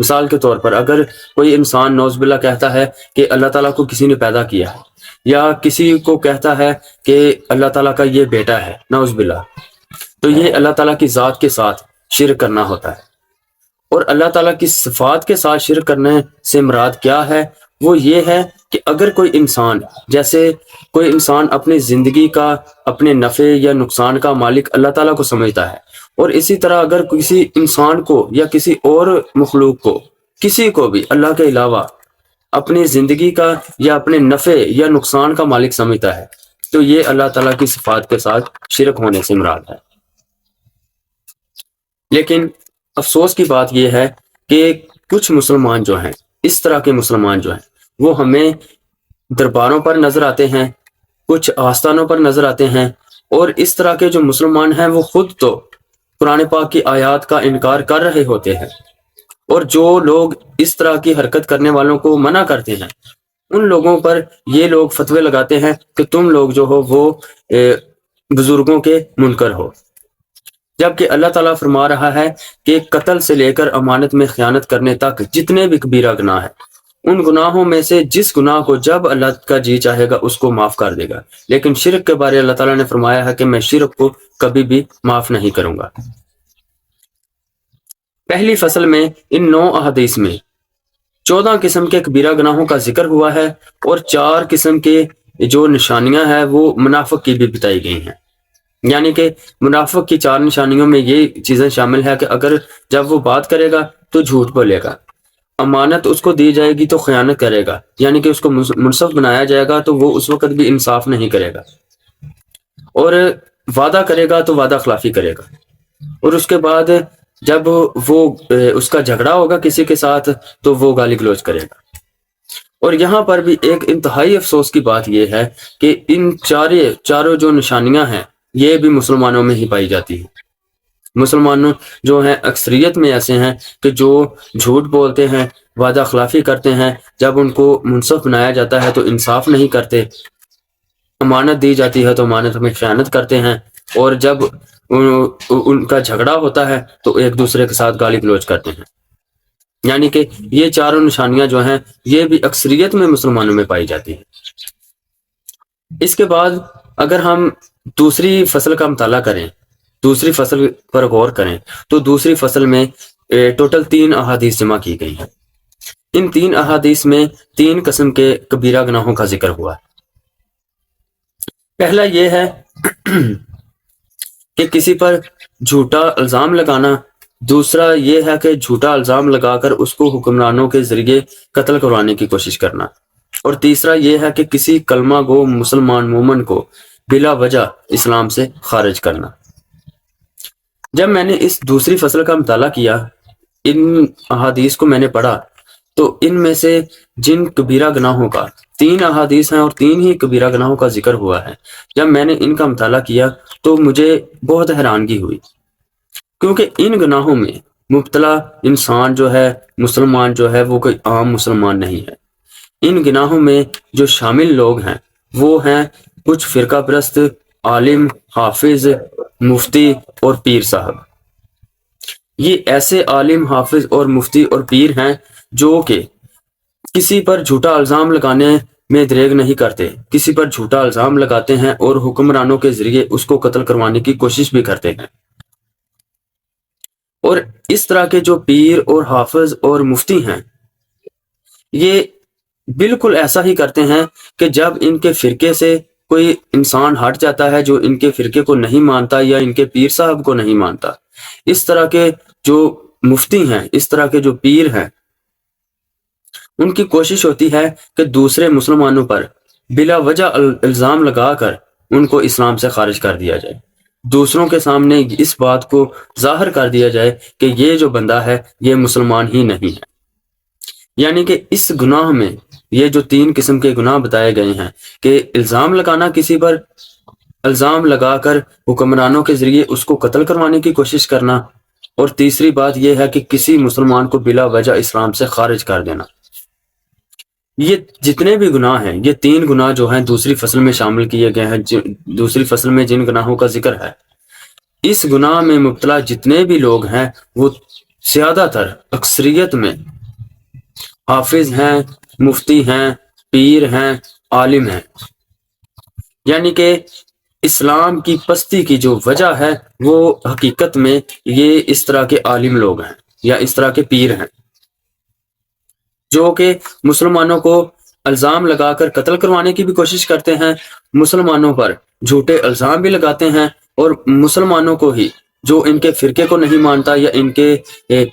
مثال کے طور پر اگر کوئی انسان نعوذ باللہ کہتا ہے کہ اللہ تعالیٰ کو کسی نے پیدا کیا ہے، یا کسی کو کہتا ہے کہ اللہ تعالیٰ کا یہ بیٹا ہے نعوذ باللہ، تو یہ اللہ تعالیٰ کی ذات کے ساتھ شرک کرنا ہوتا ہے۔ اور اللہ تعالیٰ کی صفات کے ساتھ شرک کرنے سے مراد کیا ہے؟ وہ یہ ہے کہ اگر کوئی انسان، جیسے کوئی انسان اپنی زندگی کا، اپنے نفع یا نقصان کا مالک اللہ تعالیٰ کو سمجھتا ہے، اور اسی طرح اگر کسی انسان کو یا کسی اور مخلوق کو، کسی کو بھی اللہ کے علاوہ اپنی زندگی کا یا اپنے نفع یا نقصان کا مالک سمجھتا ہے، تو یہ اللہ تعالیٰ کی صفات کے ساتھ شرک ہونے سے مراد ہے۔ لیکن افسوس کی بات یہ ہے کہ کچھ مسلمان جو ہیں، اس طرح کے مسلمان جو ہیں، وہ ہمیں درباروں پر نظر آتے ہیں، کچھ آستانوں پر نظر آتے ہیں، اور اس طرح کے جو مسلمان ہیں وہ خود تو قرآن پاک کی آیات کا انکار کر رہے ہوتے ہیں، اور جو لوگ اس طرح کی حرکت کرنے والوں کو منع کرتے ہیں، ان لوگوں پر یہ لوگ فتوے لگاتے ہیں کہ تم لوگ جو ہو وہ بزرگوں کے منکر ہو، جبکہ اللہ تعالیٰ فرما رہا ہے کہ قتل سے لے کر امانت میں خیانت کرنے تک جتنے بھی کبیرہ گناہ ہیں، ان گناہوں میں سے جس گناہ کو جب اللہ کا جی چاہے گا اس کو معاف کر دے گا، لیکن شرک کے بارے اللہ تعالیٰ نے فرمایا ہے کہ میں شرک کو کبھی بھی معاف نہیں کروں گا۔ پہلی فصل میں ان 9 احادیث میں 14 قسم کے کبیرہ گناہوں کا ذکر ہوا ہے، اور 4 قسم کے جو نشانیاں ہیں وہ منافق کی بھی بتائی گئی ہیں۔ یعنی کہ منافق کی 4 نشانیوں میں یہ چیزیں شامل ہے کہ اگر جب وہ بات کرے گا تو جھوٹ بولے گا، امانت اس کو دی جائے گی تو خیانت کرے گا، یعنی کہ اس کو منصف بنایا جائے گا تو وہ اس وقت بھی انصاف نہیں کرے گا، اور وعدہ کرے گا تو وعدہ خلافی کرے گا، اور اس کے بعد جب وہ اس کا جھگڑا ہوگا کسی کے ساتھ تو وہ گالی گلوچ کرے گا۔ اور یہاں پر بھی ایک انتہائی افسوس کی بات یہ ہے کہ ان چاروں جو نشانیاں ہیں یہ بھی مسلمانوں میں ہی پائی جاتی ہیں۔ مسلمانوں جو ہیں اکثریت میں ایسے ہیں کہ جو جھوٹ بولتے ہیں، وعدہ خلافی کرتے ہیں، جب ان کو منصف بنایا جاتا ہے تو انصاف نہیں کرتے، امانت دی جاتی ہے تو امانت میں خیانت کرتے ہیں، اور جب ان کا جھگڑا ہوتا ہے تو ایک دوسرے کے ساتھ گالی گلوچ کرتے ہیں۔ یعنی کہ یہ 4 نشانیاں جو ہیں یہ بھی اکثریت میں مسلمانوں میں پائی جاتی ہیں۔ اس کے بعد اگر ہم دوسری فصل کا مطالعہ کریں، دوسری فصل پر غور کریں، تو دوسری فصل میں ٹوٹل 3 احادیث جمع کی گئی ہیں۔ ان 3 احادیث میں 3 قسم کے کبیرہ گناہوں کا ذکر ہوا ہے۔ پہلا یہ ہے کہ کسی پر جھوٹا الزام لگانا، دوسرا یہ ہے کہ جھوٹا الزام لگا کر اس کو حکمرانوں کے ذریعے قتل کروانے کی کوشش کرنا، اور تیسرا یہ ہے کہ کسی کلمہ گو مسلمان مومن کو بلا وجہ اسلام سے خارج کرنا۔ جب میں نے اس دوسری فصل کا مطالعہ کیا، ان احادیث کو میں نے پڑھا، تو ان میں سے جن کبیرہ گناہوں کا 3 احادیث ہیں اور 3 ہی کبیرہ گناہوں کا ذکر ہوا ہے، جب میں نے ان کا مطالعہ کیا تو مجھے بہت حیرانگی ہوئی، کیونکہ ان گناہوں میں مبتلا انسان جو ہے، مسلمان جو ہے، وہ کوئی عام مسلمان نہیں ہے۔ ان گناہوں میں جو شامل لوگ ہیں وہ ہیں کچھ فرقہ پرست عالم، حافظ، مفتی اور پیر صاحب۔ یہ ایسے عالم، حافظ اور مفتی اور پیر ہیں جو کہ کسی پر جھوٹا الزام لگانے میں دریغ نہیں کرتے، کسی پر جھوٹا الزام لگاتے ہیں اور حکمرانوں کے ذریعے اس کو قتل کروانے کی کوشش بھی کرتے ہیں۔ اور اس طرح کے جو پیر اور حافظ اور مفتی ہیں یہ بالکل ایسا ہی کرتے ہیں کہ جب ان کے فرقے سے کوئی انسان ہٹ جاتا ہے جو ان کے فرقے کو نہیں مانتا یا ان کے پیر صاحب کو نہیں مانتا، اس طرح کے جو مفتی ہیں، اس طرح کے جو پیر ہیں، ان کی کوشش ہوتی ہے کہ دوسرے مسلمانوں پر بلا وجہ الزام لگا کر ان کو اسلام سے خارج کر دیا جائے، دوسروں کے سامنے اس بات کو ظاہر کر دیا جائے کہ یہ جو بندہ ہے یہ مسلمان ہی نہیں ہے۔ یعنی کہ اس گناہ میں یہ جو 3 قسم کے گناہ بتائے گئے ہیں کہ الزام لگانا، کسی پر الزام لگا کر حکمرانوں کے ذریعے اس کو قتل کروانے کی کوشش کرنا، اور تیسری بات یہ ہے کہ کسی مسلمان کو بلا وجہ اسلام سے خارج کر دینا۔ یہ جتنے بھی گناہ ہیں، یہ 3 گناہ جو ہیں دوسری فصل میں شامل کیے گئے ہیں، دوسری فصل میں جن گناہوں کا ذکر ہے، اس گناہ میں مبتلا جتنے بھی لوگ ہیں وہ زیادہ تر اکثریت میں حافظ ہیں، مفتی ہیں، پیر ہیں، عالم ہیں، یعنی کہ اسلام کی پستی کی جو وجہ ہے وہ حقیقت میں یہ اس طرح کے عالم لوگ ہیں یا اس طرح کے پیر ہیں جو کہ مسلمانوں کو الزام لگا کر قتل کروانے کی بھی کوشش کرتے ہیں، مسلمانوں پر جھوٹے الزام بھی لگاتے ہیں، اور مسلمانوں کو ہی جو ان کے فرقے کو نہیں مانتا یا ان کے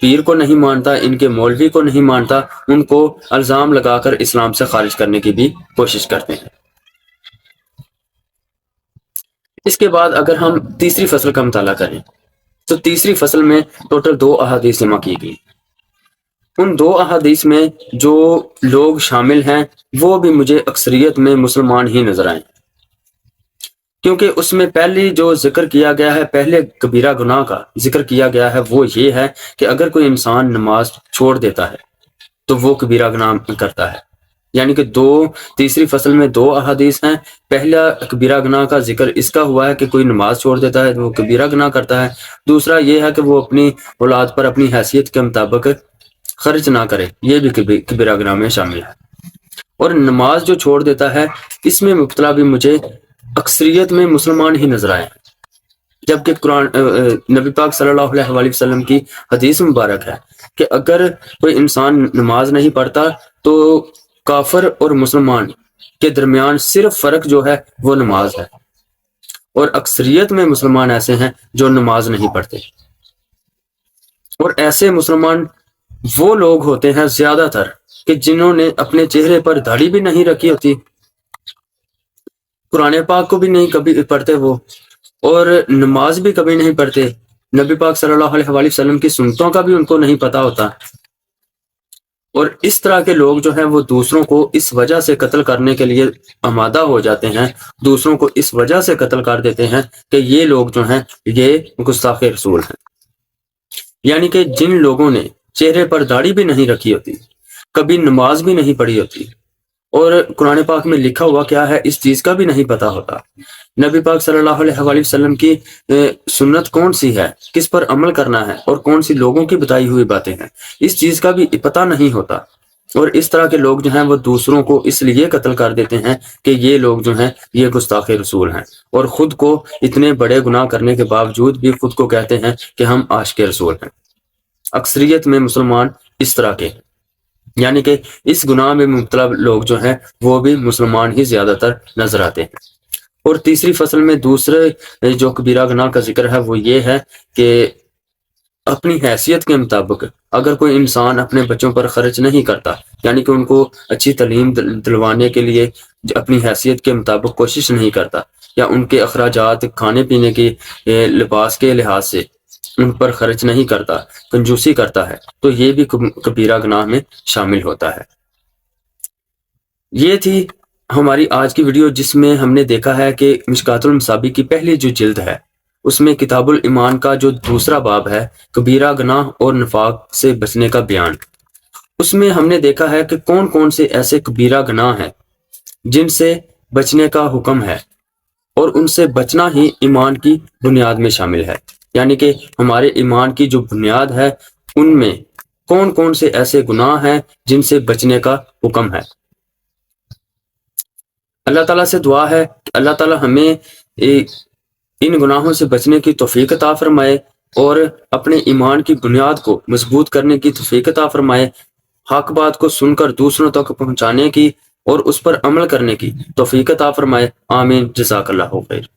پیر کو نہیں مانتا، ان کے مولوی کو نہیں مانتا، ان کو الزام لگا کر اسلام سے خارج کرنے کی بھی کوشش کرتے ہیں۔ اس کے بعد اگر ہم تیسری فصل کا مطالعہ کریں تو تیسری فصل میں ٹوٹل 2 احادیث جمع کی گئی۔ ان 2 احادیث میں جو لوگ شامل ہیں وہ بھی مجھے اکثریت میں مسلمان ہی نظر آئیں، کیونکہ اس میں پہلی جو ذکر کیا گیا ہے، پہلے کبیرہ گناہ کا ذکر کیا گیا ہے، وہ یہ ہے کہ اگر کوئی انسان نماز چھوڑ دیتا ہے تو وہ کبیرہ گناہ کرتا ہے، یعنی کہ تیسری فصل میں 2 احادیث ہیں۔ پہلا کبیرہ گناہ کا ذکر اس کا ہوا ہے کہ کوئی نماز چھوڑ دیتا ہے تو وہ کبیرہ گناہ کرتا ہے، دوسرا یہ ہے کہ وہ اپنی اولاد پر اپنی حیثیت کے مطابق خرچ نہ کرے، یہ بھی کبیرہ گناہ میں شامل ہے۔ اور نماز جو چھوڑ دیتا ہے اس میں مبتلا بھی مجھے اکثریت میں مسلمان ہی نظر آئے، جبکہ قرآن نبی پاک صلی اللہ علیہ وآلہ وسلم کی حدیث مبارک ہے کہ اگر کوئی انسان نماز نہیں پڑھتا تو کافر اور مسلمان کے درمیان صرف فرق جو ہے وہ نماز ہے، اور اکثریت میں مسلمان ایسے ہیں جو نماز نہیں پڑھتے، اور ایسے مسلمان وہ لوگ ہوتے ہیں زیادہ تر کہ جنہوں نے اپنے چہرے پر داڑھی بھی نہیں رکھی ہوتی، قرآن پاک کو بھی نہیں کبھی پڑھتے وہ، اور نماز بھی کبھی نہیں پڑھتے، نبی پاک صلی اللہ علیہ وآلہ وسلم کی سنتوں کا بھی ان کو نہیں پتہ ہوتا، اور اس طرح کے لوگ جو ہیں وہ دوسروں کو اس وجہ سے قتل کرنے کے لیے آمادہ ہو جاتے ہیں، دوسروں کو اس وجہ سے قتل کر دیتے ہیں کہ یہ لوگ جو ہیں یہ گستاخ رسول ہیں، یعنی کہ جن لوگوں نے چہرے پر داڑھی بھی نہیں رکھی ہوتی، کبھی نماز بھی نہیں پڑھی ہوتی، اور قرآن پاک میں لکھا ہوا کیا ہے اس چیز کا بھی نہیں پتہ ہوتا، نبی پاک صلی اللہ علیہ وآلہ وسلم کی سنت کون سی ہے، کس پر عمل کرنا ہے، اور کون سی لوگوں کی بتائی ہوئی باتیں ہیں، اس چیز کا بھی پتہ نہیں ہوتا، اور اس طرح کے لوگ جو ہیں وہ دوسروں کو اس لیے قتل کر دیتے ہیں کہ یہ لوگ جو ہیں یہ گستاخ رسول ہیں، اور خود کو اتنے بڑے گناہ کرنے کے باوجود بھی خود کو کہتے ہیں کہ ہم عاشق رسول ہیں۔ اکثریت میں مسلمان اس طرح کے ہیں، یعنی کہ اس گناہ میں مبتلا لوگ جو ہیں وہ بھی مسلمان ہی زیادہ تر نظر آتے ہیں۔ اور تیسری فصل میں دوسرے جو کبیرہ گناہ کا ذکر ہے وہ یہ ہے کہ اپنی حیثیت کے مطابق اگر کوئی انسان اپنے بچوں پر خرچ نہیں کرتا، یعنی کہ ان کو اچھی تعلیم دلوانے کے لیے اپنی حیثیت کے مطابق کوشش نہیں کرتا، یا ان کے اخراجات کھانے پینے کی لباس کے لحاظ سے ان پر خرچ نہیں کرتا، کنجوسی کرتا ہے، تو یہ بھی کبیرہ گناہ میں شامل ہوتا ہے۔ یہ تھی ہماری آج کی ویڈیو، جس میں ہم نے دیکھا ہے کہ مشکوٰۃ المصابیح کی پہلی جو جلد ہے اس میں کتاب الایمان کا جو دوسرا باب ہے، کبیرہ گناہ اور نفاق سے بچنے کا بیان، اس میں ہم نے دیکھا ہے کہ کون کون سے ایسے کبیرہ گناہ ہیں جن سے بچنے کا حکم ہے، اور ان سے بچنا ہی ایمان کی بنیاد میں شامل ہے، یعنی کہ ہمارے ایمان کی جو بنیاد ہے ان میں کون کون سے ایسے گناہ ہیں جن سے بچنے کا حکم ہے۔ اللہ تعالیٰ سے دعا ہے کہ اللہ تعالیٰ ہمیں ان گناہوں سے بچنے کی توفیق عطا فرمائے، اور اپنے ایمان کی بنیاد کو مضبوط کرنے کی توفیق عطا فرمائے، حق بات کو سن کر دوسروں تک پہنچانے کی اور اس پر عمل کرنے کی توفیق عطا فرمائے۔ آمین، جزاک اللہ خیر۔